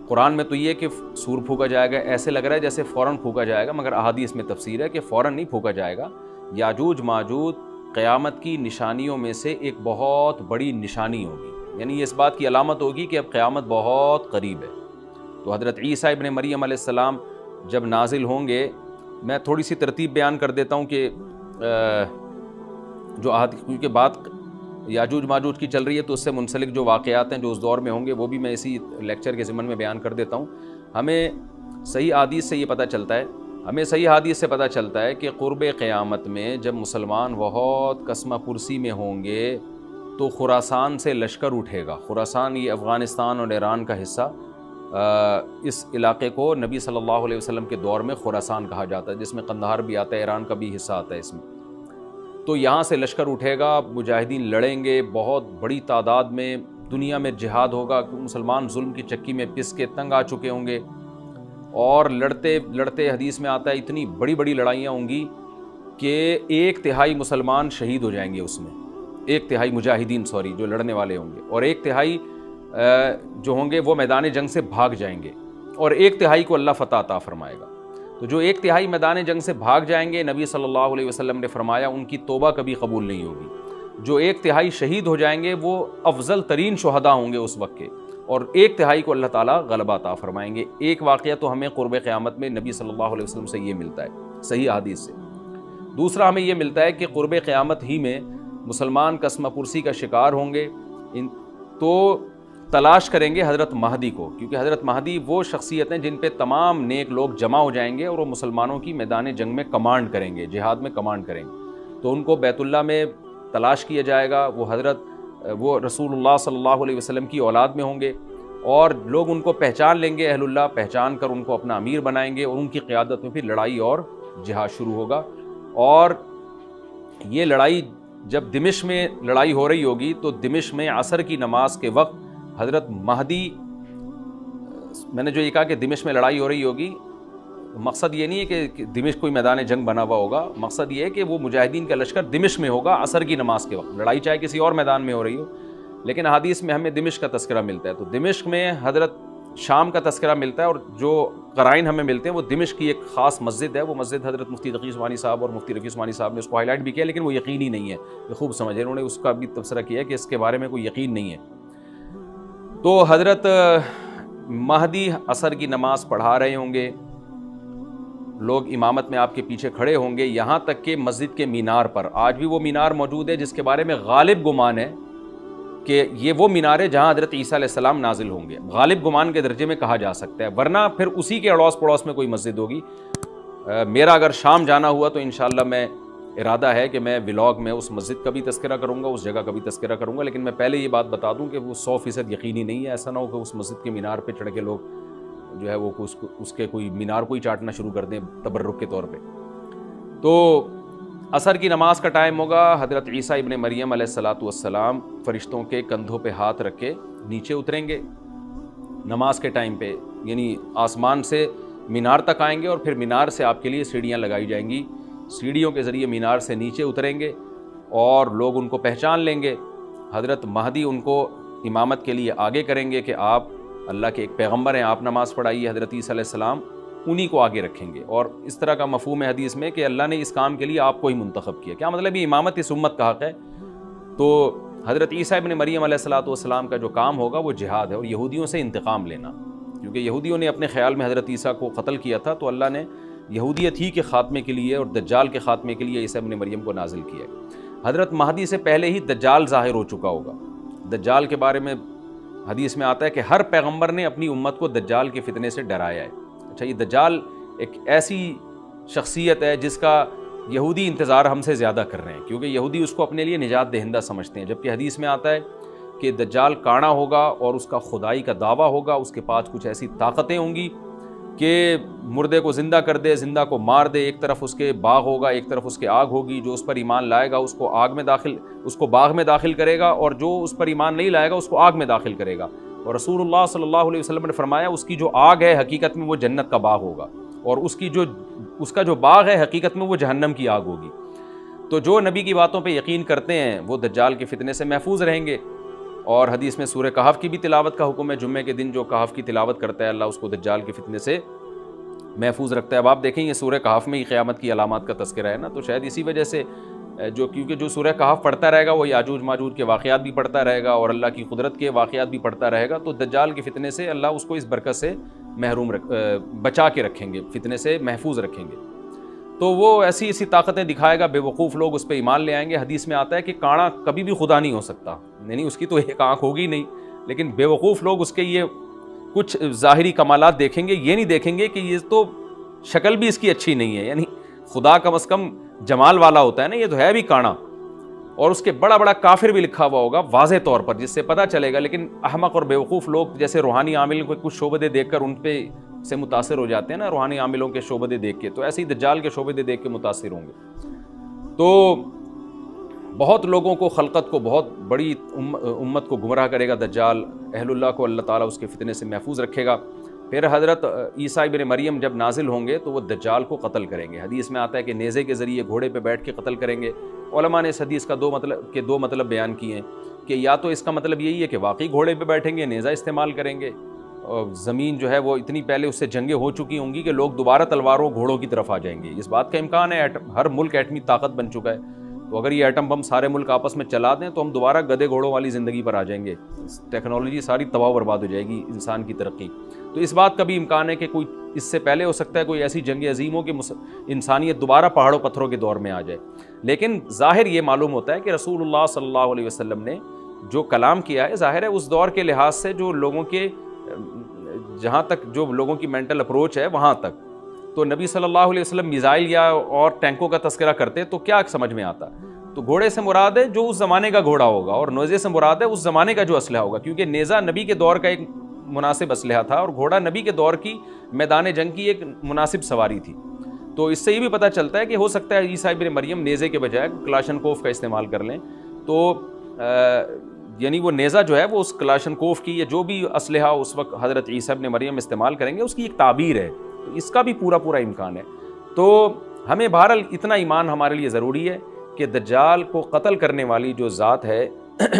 قرآن میں تو یہ کہ سور پھونکا جائے گا، ایسے لگ رہا ہے جیسے فوراً پھونکا جائے گا، مگر احادیث میں تفسیر ہے کہ فوراً نہیں پھونکا جائے گا۔ یاجوج ماجوج قیامت کی نشانیوں میں سے ایک بہت بڑی نشانی ہوگی، یعنی یہ اس بات کی علامت ہوگی کہ اب قیامت بہت قریب ہے۔ تو حضرت عیسیٰ ابن مریم علیہ السلام جب نازل ہوں گے، میں تھوڑی سی ترتیب بیان کر دیتا ہوں کہ جو کیونکہ بات یاجوج ماجوج کی چل رہی ہے تو اس سے منسلک جو واقعات ہیں جو اس دور میں ہوں گے وہ بھی میں اسی لیکچر کے ضمن میں بیان کر دیتا ہوں۔ ہمیں صحیح حدیث سے یہ پتہ چلتا ہے کہ قرب قیامت میں جب مسلمان بہت قسمہ پرسی میں ہوں گے تو خراسان سے لشکر اٹھے گا۔ خراسان یہ افغانستان اور ایران کا حصہ، اس علاقے کو نبی صلی اللہ علیہ وسلم کے دور میں خراسان کہا جاتا ہے، جس میں قندھار بھی آتا ہے، ایران کا بھی حصہ آتا ہے اس میں۔ تو یہاں سے لشکر اٹھے گا، مجاہدین لڑیں گے بہت بڑی تعداد میں، دنیا میں جہاد ہوگا، مسلمان ظلم کی چکی میں پس کے تنگ آ چکے ہوں گے، اور لڑتے لڑتے حدیث میں آتا ہے اتنی بڑی بڑی لڑائیاں ہوں گی کہ 1/3 مسلمان شہید ہو جائیں گے اس میں، 1/3 مجاہدین جو لڑنے والے ہوں گے، اور 1/3 جو ہوں گے وہ میدان جنگ سے بھاگ جائیں گے اور 1/3 کو اللہ فتح عطا فرمائے گا۔ تو جو 1/3 میدان جنگ سے بھاگ جائیں گے، نبی صلی اللہ علیہ وسلم نے فرمایا ان کی توبہ کبھی قبول نہیں ہوگی۔ جو 1/3 شہید ہو جائیں گے وہ افضل ترین شہداء ہوں گے اس وقت کے، اور 1/3 کو اللہ تعالیٰ غلبہ عطا فرمائیں گے۔ ایک واقعہ تو ہمیں قرب قیامت میں نبی صلی اللہ علیہ وسلم سے یہ ملتا ہے صحیح حدیث سے۔ دوسرا ہمیں یہ ملتا ہے کہ قرب قیامت ہی میں مسلمان قسمہ پرسی کا شکار ہوں گے، تو تلاش کریں گے حضرت مہدی کو، کیونکہ حضرت مہدی وہ شخصیت ہیں جن پہ تمام نیک لوگ جمع ہو جائیں گے اور وہ مسلمانوں کی میدان جنگ میں کمانڈ کریں گے، جہاد میں کمانڈ کریں گے۔ تو ان کو بیت اللہ میں تلاش کیا جائے گا، وہ رسول اللہ صلی اللہ علیہ وسلم کی اولاد میں ہوں گے، اور لوگ ان کو پہچان لیں گے، اہل اللہ پہچان کر ان کو اپنا امیر بنائیں گے، اور ان کی قیادت میں پھر لڑائی اور جہاد شروع ہوگا۔ اور یہ لڑائی جب دمشق میں لڑائی ہو رہی ہوگی تو دمشق میں عصر کی نماز کے وقت حضرت مہدی، میں نے جو یہ کہا کہ دمشق میں لڑائی ہو رہی ہوگی، مقصد یہ نہیں ہے کہ دمشق کوئی میدان جنگ بنا ہوا ہوگا، مقصد یہ ہے کہ وہ مجاہدین کا لشکر دمشق میں ہوگا عصر کی نماز کے وقت، لڑائی چاہے کسی اور میدان میں ہو رہی ہو، لیکن حدیث میں ہمیں دمشق کا تذکرہ ملتا ہے۔ تو دمشق میں حضرت شام کا تذکرہ ملتا ہے، اور جو قرائن ہمیں ملتے ہیں وہ دمشق کی ایک خاص مسجد ہے، وہ مسجد حضرت مفتی تقی عثمانی صاحب اور مفتی رفیع عثمانی صاحب نے اس کو ہائی لائٹ بھی کیا، لیکن وہ یقینی نہیں ہے، یہ خوب سمجھیں، انہوں نے اس کا بھی تبصرہ کیا کہ اس کے بارے میں کوئی یقین نہیں ہے۔ تو حضرت مہدی عصر کی نماز پڑھا رہے ہوں گے، لوگ امامت میں آپ کے پیچھے کھڑے ہوں گے، یہاں تک کہ مسجد کے مینار پر، آج بھی وہ مینار موجود ہے جس کے بارے میں غالب گمان ہے کہ یہ وہ مینار ہے جہاں حضرت عیسیٰ علیہ السلام نازل ہوں گے، غالب گمان کے درجے میں کہا جا سکتا ہے، ورنہ پھر اسی کے اڑوس پڑوس میں کوئی مسجد ہوگی۔ میرا اگر شام جانا ہوا تو انشاءاللہ میں ارادہ ہے کہ میں ولاگ میں اس مسجد کا بھی تذکرہ کروں گا، اس جگہ کا بھی تذکرہ کروں گا، لیکن میں پہلے یہ بات بتا دوں کہ وہ 100% یقینی نہیں ہے، ایسا نہ ہو کہ اس مسجد کے مینار پہ چڑھ کے لوگ جو ہے وہ اس کے کوئی مینار کو ہی چاٹنا شروع کر دیں تبرک کے طور پہ۔ تو عصر کی نماز کا ٹائم ہوگا، حضرت عیسیٰ ابن مریم علیہ السلام فرشتوں کے کندھوں پہ ہاتھ رکھ کے نیچے اتریں گے نماز کے ٹائم پہ، یعنی آسمان سے مینار تک آئیں گے، اور پھر مینار سے آپ کے لیے سیڑھیاں لگائی جائیں گی، سیڑھیوں کے ذریعے مینار سے نیچے اتریں گے اور لوگ ان کو پہچان لیں گے۔ حضرت مہدی ان کو امامت کے لیے آگے کریں گے کہ آپ اللہ کے ایک پیغمبر ہیں، آپ نماز پڑھائیے، حضرت عیسیٰ علیہ السلام انہی کو آگے رکھیں گے، اور اس طرح کا مفہوم ہے حدیث میں کہ اللہ نے اس کام کے لیے آپ کو ہی منتخب کیا۔ کیا مطلب یہ امامت اس امت کا حق ہے؟ تو حضرت عیسیٰ ابن مریم علیہ السلام کا جو کام ہوگا وہ جہاد ہے اور یہودیوں سے انتقام لینا، کیونکہ یہودیوں نے اپنے خیال میں حضرت عیسیٰ کو قتل کیا تھا، تو اللہ نے یہودیت ہی کے خاتمے کے لیے اور دجال کے خاتمے کے لیے عیسیٰ ابن مریم کو نازل کیا ہے۔ حضرت مہدی سے پہلے ہی دجال ظاہر ہو چکا ہوگا۔ دجال کے بارے میں حدیث میں آتا ہے کہ ہر پیغمبر نے اپنی امت کو دجال کے فتنے سے ڈرایا ہے۔ اچھا، یہ دجال ایک ایسی شخصیت ہے جس کا یہودی انتظار ہم سے زیادہ کر رہے ہیں، کیونکہ یہودی اس کو اپنے لیے نجات دہندہ سمجھتے ہیں، جبکہ حدیث میں آتا ہے کہ دجال کانا ہوگا اور اس کا خدائی کا دعویٰ ہوگا، اس کے پاس کچھ ایسی طاقتیں ہوں گی کہ مردے کو زندہ کر دے، زندہ کو مار دے، ایک طرف اس کے باغ ہوگا، ایک طرف اس کے آگ ہوگی، جو اس پر ایمان لائے گا اس کو باغ میں داخل کرے گا، اور جو اس پر ایمان نہیں لائے گا اس کو آگ میں داخل کرے گا۔ اور رسول اللہ صلی اللہ علیہ وسلم نے فرمایا اس کی جو آگ ہے حقیقت میں وہ جنت کا باغ ہوگا، اور اس کا جو باغ ہے حقیقت میں وہ جہنم کی آگ ہوگی۔ تو جو نبی کی باتوں پہ یقین کرتے ہیں وہ دجال کے فتنے سے محفوظ رہیں گے، اور حدیث میں سورہ کہف کی بھی تلاوت کا حکم ہے، جمعے کے دن جو کہف کی تلاوت کرتا ہے اللہ اس کو دجال کے فتنے سے محفوظ رکھتا ہے۔ اب آپ دیکھیں یہ سورہ کہف میں ہی قیامت کی علامات کا تذکرہ ہے نا، تو شاید اسی وجہ سے کیونکہ جو سورہ کہف پڑھتا رہے گا وہ یاجوج ماجوج کے واقعات بھی پڑھتا رہے گا اور اللہ کی قدرت کے واقعات بھی پڑھتا رہے گا، تو دجال کے فتنے سے اللہ اس کو اس برکت سے بچا کے رکھیں گے، فتنے سے محفوظ رکھیں گے۔ تو وہ ایسی طاقتیں دکھائے گا، بے وقوف لوگ اس پہ ایمان لے آئیں گے۔ حدیث میں آتا ہے کہ کانا کبھی بھی خدا نہیں ہو سکتا، یعنی اس کی تو ایک آنکھ ہوگی نہیں، لیکن بے وقوف لوگ اس کے یہ کچھ ظاہری کمالات دیکھیں گے، یہ نہیں دیکھیں گے کہ یہ تو شکل بھی اس کی اچھی نہیں ہے، یعنی خدا کم از کم جمال والا ہوتا ہے نا، یہ تو ہے بھی کانا، اور اس کے بڑا بڑا کافر بھی لکھا ہوا ہوگا واضح طور پر، جس سے پتہ چلے گا۔ لیکن احمق اور بیوقوف لوگ جیسے روحانی عامل کو کچھ شعبدے دیکھ کر ان پہ سے متاثر ہو جاتے ہیں نا، روحانی عاملوں کے شعبدے دیکھ کے، تو ایسے ہی دجال کے شعبدے دیکھ کے متاثر ہوں گے۔ تو بہت لوگوں کو، خلقت کو، بہت بڑی امت کو گمراہ کرے گا دجال، اہل اللہ کو اللہ تعالیٰ اس کے فتنے سے محفوظ رکھے گا۔ پھر حضرت عیسیٰ ابن مریم جب نازل ہوں گے تو وہ دجال کو قتل کریں گے۔ حدیث میں آتا ہے کہ نیزے کے ذریعے گھوڑے پہ بیٹھ کے قتل کریں گے۔ علماء نے اس حدیث کا دو مطلب بیان کیے ہیں۔ کہ یا تو اس کا مطلب یہی ہے کہ واقعی گھوڑے پہ بیٹھیں گے، نیزہ استعمال کریں گے، اور زمین جو ہے وہ اتنی پہلے اس سے جنگیں ہو چکی ہوں گی کہ لوگ دوبارہ تلواروں گھوڑوں کی طرف آ جائیں گے۔ اس بات کا امکان ہے، ہر ملک ایٹمی طاقت بن چکا ہے، تو اگر یہ ایٹم بم سارے ملک آپس میں چلا دیں تو ہم دوبارہ گدھے گھوڑوں والی زندگی پر آ جائیں گے، ٹیکنالوجی ساری تباہ و برباد ہو جائے گی، انسان کی ترقی۔ تو اس بات کا بھی امکان ہے کہ کوئی اس سے پہلے ہو سکتا ہے کوئی ایسی جنگ عظیم ہو کہ انسانیت دوبارہ پہاڑوں پتھروں کے دور میں آ جائے، لیکن ظاہر یہ معلوم ہوتا ہے کہ رسول اللہ صلی اللہ علیہ وسلم نے جو کلام کیا ہے، ظاہر ہے اس دور کے لحاظ سے جو لوگوں کے جہاں تک جو لوگوں کی مینٹل اپروچ ہے وہاں تک، تو نبی صلی اللہ علیہ وسلم میزائل یا اور ٹینکوں کا تذکرہ کرتے تو کیا سمجھ میں آتا؟ تو گھوڑے سے مراد ہے جو اس زمانے کا گھوڑا ہوگا، اور نیزے سے مراد ہے اس زمانے کا جو اسلحہ ہوگا، کیونکہ نیزہ نبی کے دور کا ایک مناسب اسلحہ تھا اور گھوڑا نبی کے دور کی میدان جنگ کی ایک مناسب سواری تھی۔ تو اس سے یہ بھی پتہ چلتا ہے کہ ہو سکتا ہے عیسیٰ ابن مریم نیزے کے بجائے کلاشنکوف کا استعمال کر لیں، تو یعنی وہ نیزہ جو ہے وہ اس کلاشنکوف کی یا جو بھی اسلحہ اس وقت حضرت عیسیٰ ابن مریم استعمال کریں گے اس کی ایک تعبیر ہے، تو اس کا بھی پورا امکان ہے۔ تو ہمیں بہرحال اتنا ایمان ہمارے لیے ضروری ہے کہ دجال کو قتل کرنے والی جو ذات ہے،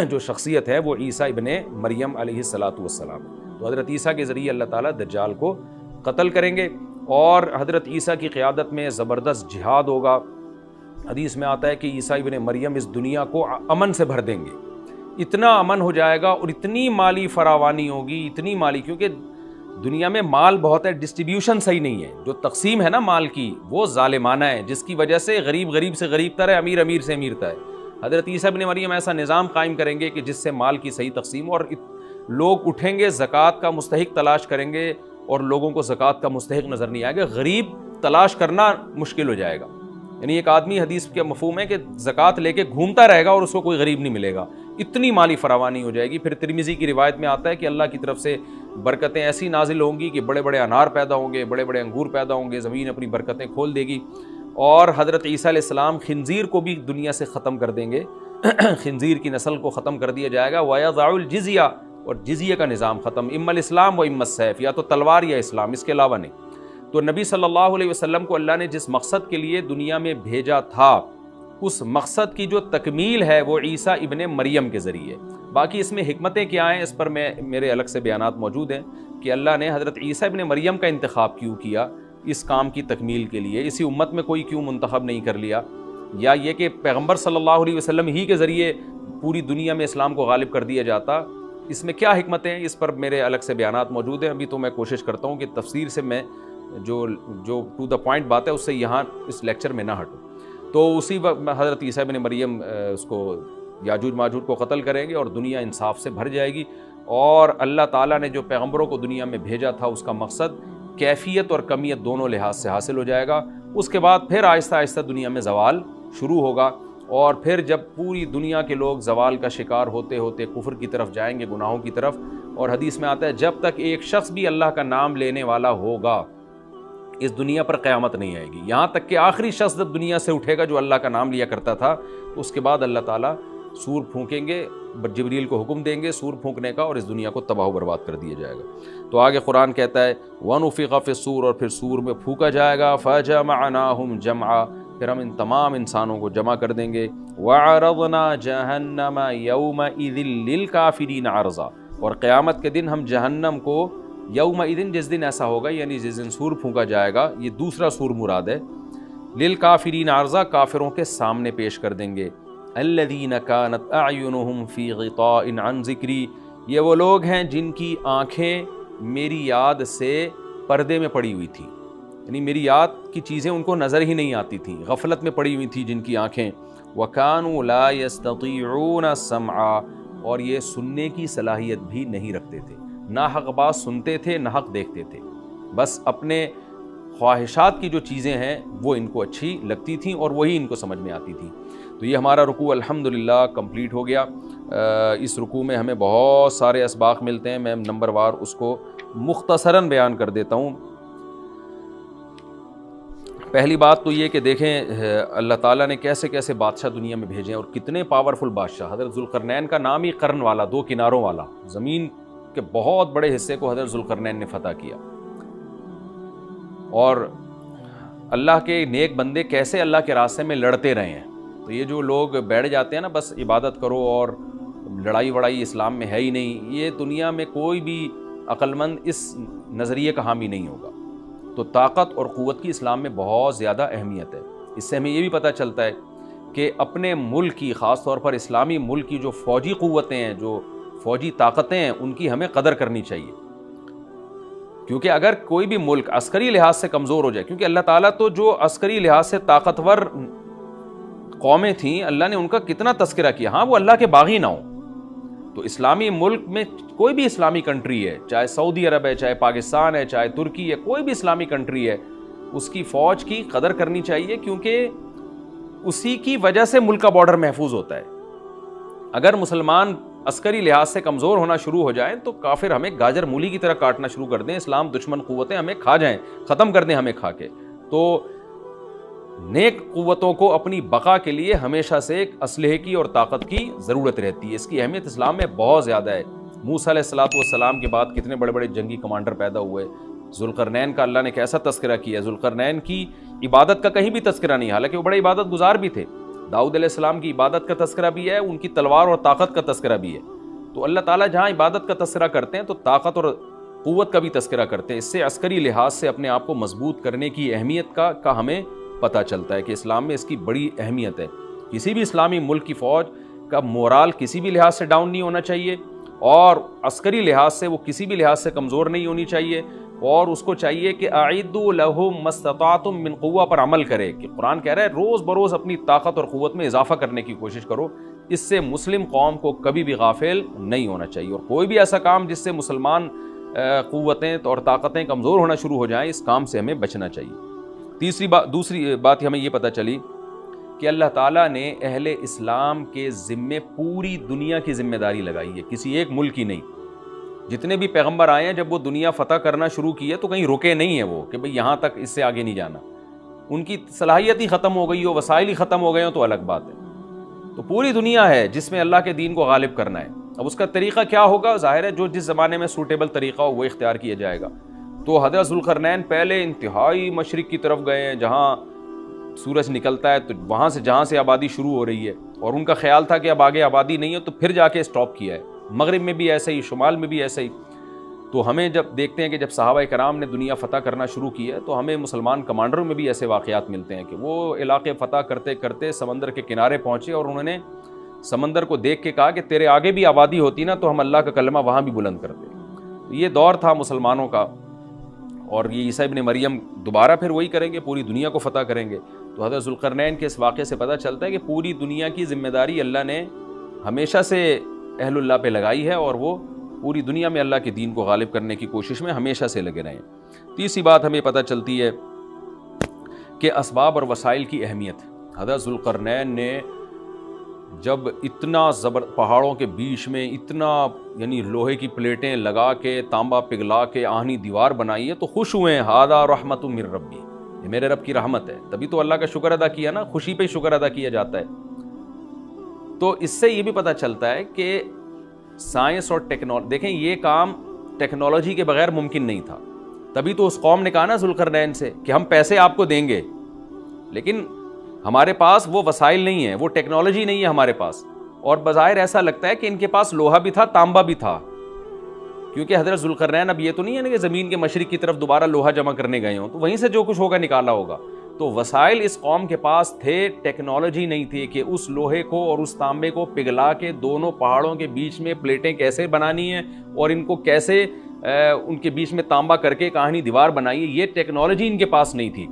جو شخصیت ہے، وہ عیسیٰ ابن مریم علیہ الصلاۃ والسلام، تو حضرت عیسیٰ کے ذریعے اللہ تعالیٰ دجال کو قتل کریں گے، اور حضرت عیسیٰ کی قیادت میں زبردست جہاد ہوگا۔ حدیث میں آتا ہے کہ عیسیٰ ابن مریم اس دنیا کو امن سے بھر دیں گے، اتنا امن ہو جائے گا اور اتنی مالی فراوانی ہوگی، اتنی مالی، کیونکہ دنیا میں مال بہت ہے، ڈسٹریبیوشن صحیح نہیں ہے، جو تقسیم ہے نا مال کی وہ ظالمانہ ہے، جس کی وجہ سے غریب سے غریب تر ہے، امیر سے امیر تر ہے۔ حضرت عیسیٰ ابن مریم ایسا نظام قائم کریں گے کہ جس سے مال کی صحیح تقسیم، اور لوگ اٹھیں گے زکوٰۃ کا مستحق تلاش کریں گے اور لوگوں کو زکوٰۃ کا مستحق نظر نہیں آئے گا، غریب تلاش کرنا مشکل ہو جائے گا، یعنی ایک آدمی حدیث کے مفہوم ہے کہ زکوٰۃ لے کے گھومتا رہے گا اور اس کو کوئی غریب نہیں ملے گا، اتنی مالی فراوانی ہو جائے گی۔ پھر ترمذی کی روایت میں آتا ہے کہ اللہ کی طرف سے برکتیں ایسی نازل ہوں گی کہ بڑے بڑے انار پیدا ہوں گے، بڑے بڑے انگور پیدا ہوں گے، زمین اپنی برکتیں کھول دے گی، اور حضرت عیسیٰ علیہ السلام خنزیر کو بھی دنیا سے ختم کر دیں گے، خنزیر کی نسل کو ختم کر دیا جائے گا، وَيَضَعُ الْجِزْيَةَ، اور جزیہ کا نظام ختم، اما الاسلام و اما السیف، یا تو تلوار یا اسلام، اس کے علاوہ نہیں۔ تو نبی صلی اللہ علیہ وسلم کو اللہ نے جس مقصد کے لیے دنیا میں بھیجا تھا، اس مقصد کی جو تکمیل ہے وہ عیسیٰ ابن مریم کے ذریعے۔ باقی اس میں حکمتیں کیا ہیں اس پر میرے الگ سے بیانات موجود ہیں کہ اللہ نے حضرت عیسیٰ ابن مریم کا انتخاب کیوں کیا اس کام کی تکمیل کے لیے، اسی امت میں کوئی کیوں منتخب نہیں کر لیا، یا یہ کہ پیغمبر صلی اللہ علیہ وسلم ہی کے ذریعے پوری دنیا میں اسلام کو غالب کر دیا جاتا، اس میں کیا حکمتیں ہیں، اس پر میرے الگ سے بیانات موجود ہیں۔ ابھی تو میں کوشش کرتا ہوں کہ تفسیر سے میں جو ٹو دا پوائنٹ بات ہے اس سے یہاں اس لیکچر میں نہ ہٹوں۔ تو اسی وقت حضرت عیسیٰ ابن مریم اس کو یاجوج ماجوج کو قتل کریں گے اور دنیا انصاف سے بھر جائے گی، اور اللہ تعالیٰ نے جو پیغمبروں کو دنیا میں بھیجا تھا اس کا مقصد کیفیت اور کمیت دونوں لحاظ سے حاصل ہو جائے گا۔ اس کے بعد پھر آہستہ آہستہ دنیا میں زوال شروع ہوگا، اور پھر جب پوری دنیا کے لوگ زوال کا شکار ہوتے ہوتے کفر کی طرف جائیں گے، گناہوں کی طرف، اور حدیث میں آتا ہے جب تک ایک شخص بھی اللہ کا نام لینے والا ہوگا اس دنیا پر قیامت نہیں آئے گی، یہاں تک کہ آخری شخص جب دنیا سے اٹھے گا جو اللہ کا نام لیا کرتا تھا، اس کے بعد اللہ تعالیٰ سور پھونکیں گے، جبریل کو حکم دیں گے سور پھونکنے کا، اور اس دنیا کو تباہ و برباد کر دیا جائے گا۔ تو آگے قرآن کہتا ہے وَنُفِخَ فِي الصُّورِ، اور پھر سور میں پھونکا جائے گا، فَجَمَعْنَاهُمْ جَمْعًا، پھر ہم ان تمام انسانوں کو جمع کر دیں گے، وَعَرَضْنَا جَهَنَّمَ يَوْمَئِذٍ لِّلْكَافِرِينَ عَرْضًا، اور قیامت کے دن ہم جہنم کو یومئذ، جس دن ایسا ہوگا یعنی جس دن سور پھونکا جائے گا، یہ دوسرا سور مراد ہے، للکافرین عرضا، کافروں کے سامنے پیش کر دیں گے، الذین کانت اعینہم فی غطاء عن ذکری، یہ وہ لوگ ہیں جن کی آنکھیں میری یاد سے پردے میں پڑی ہوئی تھی، یعنی میری یاد کی چیزیں ان کو نظر ہی نہیں آتی تھیں، غفلت میں پڑی ہوئی تھی جن کی آنکھیں، وکانوا لا یستطیعون السمع، اور یہ سننے کی صلاحیت بھی نہیں رکھتے تھے، نہ حق بات سنتے تھے نہ حق دیکھتے تھے، بس اپنے خواہشات کی جو چیزیں ہیں وہ ان کو اچھی لگتی تھیں اور وہی ان کو سمجھ میں آتی تھیں۔ تو یہ ہمارا رکوع الحمدللہ کمپلیٹ ہو گیا۔ اس رکوع میں ہمیں بہت سارے اسباق ملتے ہیں، میں نمبر وار اس کو مختصراً بیان کر دیتا ہوں۔ پہلی بات تو یہ کہ دیکھیں اللہ تعالیٰ نے کیسے کیسے بادشاہ دنیا میں بھیجے ہیں اور کتنے پاورفل بادشاہ۔ حضرت ذوالقرنین کا نام ہی قرن والا، دو کناروں والا، زمین کے بہت بڑے حصے کو حضرت ذوالقرنین نے فتح کیا، اور اللہ کے نیک بندے کیسے اللہ کے راستے میں لڑتے رہے ہیں۔ تو یہ جو لوگ بیٹھ جاتے ہیں نا بس عبادت کرو اور لڑائی وڑائی اسلام میں ہے ہی نہیں، یہ دنیا میں کوئی بھی عقل مند اس نظریے کا حامی نہیں ہوگا۔ تو طاقت اور قوت کی اسلام میں بہت زیادہ اہمیت ہے۔ اس سے ہمیں یہ بھی پتہ چلتا ہے کہ اپنے ملک کی، خاص طور پر اسلامی ملک کی جو فوجی قوتیں ہیں، جو فوجی طاقتیں ہیں، ان کی ہمیں قدر کرنی چاہیے، کیونکہ اگر کوئی بھی ملک عسکری لحاظ سے کمزور ہو جائے، کیونکہ اللہ تعالیٰ تو جو عسکری لحاظ سے طاقتور قومیں تھیں، اللہ نے ان کا کتنا تذکرہ کیا، ہاں وہ اللہ کے باغی نہ ہوں۔ تو اسلامی ملک میں کوئی بھی اسلامی کنٹری ہے، چاہے سعودی عرب ہے، چاہے پاکستان ہے، چاہے ترکی ہے، کوئی بھی اسلامی کنٹری ہے، اس کی فوج کی قدر کرنی چاہیے، کیونکہ اسی کی وجہ سے ملک کا بارڈر محفوظ ہوتا ہے۔ اگر مسلمان عسکری لحاظ سے کمزور ہونا شروع ہو جائیں تو کافر ہمیں گاجر مولی کی طرح کاٹنا شروع کر دیں، اسلام دشمن قوتیں ہمیں کھا جائیں، ختم کر دیں ہمیں کھا کے۔ تو نیک قوتوں کو اپنی بقا کے لیے ہمیشہ سے ایک اسلحے کی اور طاقت کی ضرورت رہتی ہے۔ اس کی اہمیت اسلام میں بہت زیادہ ہے۔ موسیٰ علیہ السلام کے بعد کتنے بڑے بڑے جنگی کمانڈر پیدا ہوئے۔ ذوالقرنین کا اللہ نے کیسا تذکرہ کیا، ذوالقرنین کی عبادت کا کہیں بھی تذکرہ نہیں، حالانکہ وہ بڑے عبادت گزار بھی تھے۔ داؤد علیہ السلام کی عبادت کا تذکرہ بھی ہے، ان کی تلوار اور طاقت کا تذکرہ بھی ہے۔ تو اللہ تعالیٰ جہاں عبادت کا تذکرہ کرتے ہیں تو طاقت اور قوت کا بھی تذکرہ کرتے ہیں۔ اس سے عسکری لحاظ سے اپنے آپ کو مضبوط کرنے کی اہمیت کا ہمیں پتہ چلتا ہے کہ اسلام میں اس کی بڑی اہمیت ہے۔ کسی بھی اسلامی ملک کی فوج کا مورال کسی بھی لحاظ سے ڈاؤن نہیں ہونا چاہیے، اور عسکری لحاظ سے وہ کسی بھی لحاظ سے کمزور نہیں ہونی چاہیے، اور اس کو چاہیے کہ اعدوا لهم ما استطعتم من قوہ پر عمل کرے، کہ قرآن کہہ رہا ہے روز بروز اپنی طاقت اور قوت میں اضافہ کرنے کی کوشش کرو۔ اس سے مسلم قوم کو کبھی بھی غافل نہیں ہونا چاہیے، اور کوئی بھی ایسا کام جس سے مسلمان قوتیں اور طاقتیں کمزور ہونا شروع ہو جائیں، اس کام سے ہمیں بچنا چاہیے۔ دوسری بات ہمیں یہ پتہ چلی کہ اللہ تعالیٰ نے اہل اسلام کے ذمے پوری دنیا کی ذمہ داری لگائی ہے، کسی ایک ملک کی نہیں۔ جتنے بھی پیغمبر آئے ہیں جب وہ دنیا فتح کرنا شروع کی ہے تو کہیں رکے نہیں ہیں وہ کہ بھئی یہاں تک، اس سے آگے نہیں جانا۔ ان کی صلاحیت ہی ختم ہو گئی ہو، وسائل ہی ختم ہو گئے ہوں تو الگ بات ہے۔ تو پوری دنیا ہے جس میں اللہ کے دین کو غالب کرنا ہے۔ اب اس کا طریقہ کیا ہوگا؟ ظاہر ہے جو جس زمانے میں سوٹیبل طریقہ ہو وہ اختیار کیا جائے گا۔ تو حضرت ذوالقرنین پہلے انتہائی مشرق کی طرف گئے ہیں، جہاں سورج نکلتا ہے تو وہاں سے جہاں سے آبادی شروع ہو رہی ہے، اور ان کا خیال تھا کہ اب آگے آبادی نہیں ہے، تو پھر جا کے سٹاپ کیا ہے۔ مغرب میں بھی ایسے ہی، شمال میں بھی ایسے ہی۔ تو ہمیں جب دیکھتے ہیں کہ جب صحابہ کرام نے دنیا فتح کرنا شروع کی ہے تو ہمیں مسلمان کمانڈروں میں بھی ایسے واقعات ملتے ہیں کہ وہ علاقے فتح کرتے کرتے سمندر کے کنارے پہنچے، اور انہوں نے سمندر کو دیکھ کے کہا کہ تیرے آگے بھی آبادی ہوتی نا تو ہم اللہ کا کلمہ وہاں بھی بلند کرتے۔ تو یہ دور تھا مسلمانوں کا، اور یہ عیسیٰ ابن مریم دوبارہ پھر وہی کریں گے، پوری دنیا کو فتح کریں گے۔ تو حضرت ذوالقرنین کے اس واقعے سے پتہ چلتا ہے کہ پوری دنیا کی ذمہ داری اللہ نے ہمیشہ سے اہل اللہ پہ لگائی ہے، اور وہ پوری دنیا میں اللہ کے دین کو غالب کرنے کی کوشش میں ہمیشہ سے لگے رہے ہیں۔ تیسری بات ہمیں پتہ چلتی ہے کہ اسباب اور وسائل کی اہمیت۔ حضرت ذوالقرنین نے جب اتنا پہاڑوں کے بیچ میں اتنا یعنی لوہے کی پلیٹیں لگا کے، تانبا پگھلا کے آہنی دیوار بنائی ہے تو خوش ہوئے ہیں، ھذا رحمت من ربی، یہ میرے رب کی رحمت ہے۔ تبھی تو اللہ کا شکر ادا کیا نا، خوشی پہ شکر ادا کیا جاتا ہے۔ تو اس سے یہ بھی پتہ چلتا ہے کہ سائنس اور ٹیکنالوجی، دیکھیں یہ کام ٹیکنالوجی کے بغیر ممکن نہیں تھا۔ تبھی تو اس قوم نے کہا نا ذوالقرنین سے کہ ہم پیسے آپ کو دیں گے، لیکن ہمارے پاس وہ وسائل نہیں ہیں، وہ ٹیکنالوجی نہیں ہے ہمارے پاس۔ اور بظاہر ایسا لگتا ہے کہ ان کے پاس لوہا بھی تھا، تانبا بھی تھا، کیونکہ حضرت ذوالقرنین اب یہ تو نہیں ہے نا کہ زمین کے مشرق کی طرف دوبارہ لوہا جمع کرنے گئے ہوں، تو وہیں سے جو کچھ ہوگا نکالا ہوگا۔ تو وسائل اس قوم کے پاس تھے، ٹیکنالوجی نہیں تھی کہ اس لوہے کو اور اس تانبے کو پگھلا کے دونوں پہاڑوں کے بیچ میں پلیٹیں کیسے بنانی ہیں، اور ان کو کیسے ان کے بیچ میں تانبا کر کے کہانی دیوار بنائی ہے، یہ ٹیکنالوجی ان کے پاس نہیں تھی۔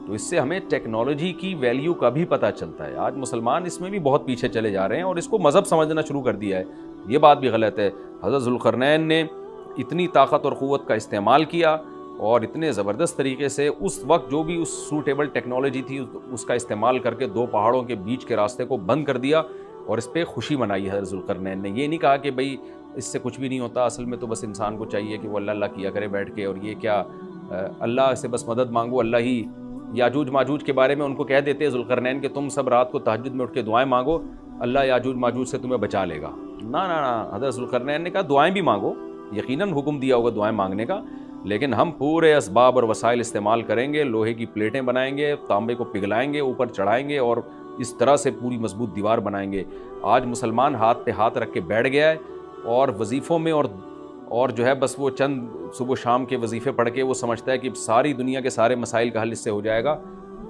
تو اس سے ہمیں ٹیکنالوجی کی ویلیو کا بھی پتہ چلتا ہے۔ آج مسلمان اس میں بھی بہت پیچھے چلے جا رہے ہیں اور اس کو مذہب سمجھنا شروع کر دیا ہے، یہ بات بھی غلط ہے۔ حضرت ذوالقرنین نے اتنی طاقت اور قوت کا استعمال کیا اور اتنے زبردست طریقے سے اس وقت جو بھی اس سوٹیبل ٹیکنالوجی تھی اس کا استعمال کر کے دو پہاڑوں کے بیچ کے راستے کو بند کر دیا، اور اس پہ خوشی منائی حضرت ذوالقرنین نے۔ یہ نہیں کہا کہ بھئی اس سے کچھ بھی نہیں ہوتا، اصل میں تو بس انسان کو چاہیے کہ وہ اللہ اللہ کیا کرے بیٹھ کے، اور یہ کیا اللہ سے بس مدد مانگو، اللہ ہی۔ یاجوج ماجوج کے بارے میں ان کو کہہ دیتے ہیں ذوالقرنین کہ تم سب رات کو تہجد میں اٹھ کے دعائیں مانگو، اللہ یاجوج ماجوج سے تمہیں بچا لے گا۔ نہ نہ نہ، حضرت ذوالقرنین نے کہا دعائیں بھی مانگو، یقیناً حکم دیا ہوگا دعائیں مانگنے کا، لیکن ہم پورے اسباب اور وسائل استعمال کریں گے، لوہے کی پلیٹیں بنائیں گے، تانبے کو پگھلائیں گے، اوپر چڑھائیں گے، اور اس طرح سے پوری مضبوط دیوار بنائیں گے۔ آج مسلمان ہاتھ پہ ہاتھ رکھ کے بیٹھ گیا ہے اور وظیفوں میں اور جو ہے بس وہ چند صبح شام کے وظیفے پڑھ کے وہ سمجھتا ہے کہ ساری دنیا کے سارے مسائل کا حل اس سے ہو جائے گا۔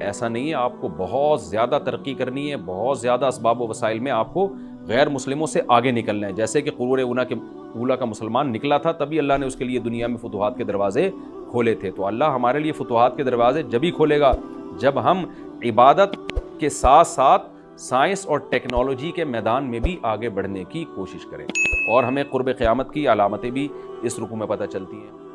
ایسا نہیں ہے، آپ کو بہت زیادہ ترقی کرنی ہے، بہت زیادہ اسباب و وسائل میں آپ کو غیر مسلموں سے آگے نکلنا ہے۔ جیسے کہ قرون اولیٰ کا مسلمان نکلا تھا، تبھی اللہ نے اس کے لیے دنیا میں فتوحات کے دروازے کھولے تھے۔ تو اللہ ہمارے لیے فتوحات کے دروازے جبھی کھولے گا جب ہم عبادت کے ساتھ ساتھ سائنس اور ٹیکنالوجی کے میدان میں بھی آگے بڑھنے کی کوشش کریں، اور ہمیں قرب قیامت کی علامتیں بھی اس رکوع میں پتہ چلتی ہیں۔